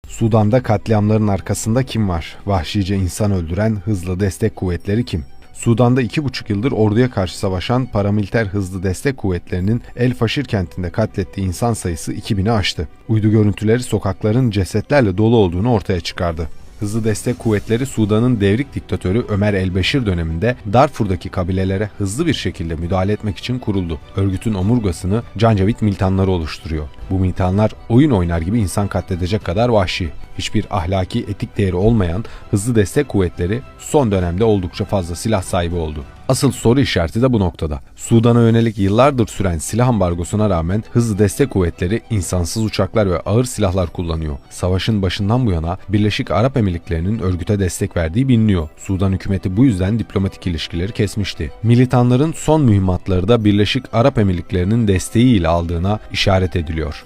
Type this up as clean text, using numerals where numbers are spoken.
Sudan'da katliamların arkasında kim var? Vahşice insan öldüren hızlı destek kuvvetleri kim? Sudan'da 2,5 yıldır orduya karşı savaşan paramiliter hızlı destek kuvvetlerinin El Faşir kentinde katlettiği insan sayısı 2000'i aştı. Uydu görüntüleri sokakların cesetlerle dolu olduğunu ortaya çıkardı. Hızlı destek kuvvetleri Sudan'ın devrik diktatörü Ömer el-Beşir döneminde Darfur'daki kabilelere hızlı bir şekilde müdahale etmek için kuruldu. Örgütün omurgasını Cancavit militanları oluşturuyor. Bu militanlar oyun oynar gibi insan katledecek kadar vahşi. Hiçbir ahlaki etik değeri olmayan hızlı destek kuvvetleri son dönemde oldukça fazla silah sahibi oldu. Asıl soru işareti de bu noktada. Sudan'a yönelik yıllardır süren silah ambargosuna rağmen hızlı destek kuvvetleri insansız uçaklar ve ağır silahlar kullanıyor. Savaşın başından bu yana Birleşik Arap Emirlikleri'nin örgüte destek verdiği biliniyor. Sudan hükümeti bu yüzden diplomatik ilişkileri kesmişti. Militanların son mühimmatları da Birleşik Arap Emirlikleri'nin desteğiyle aldığına işaret ediliyor.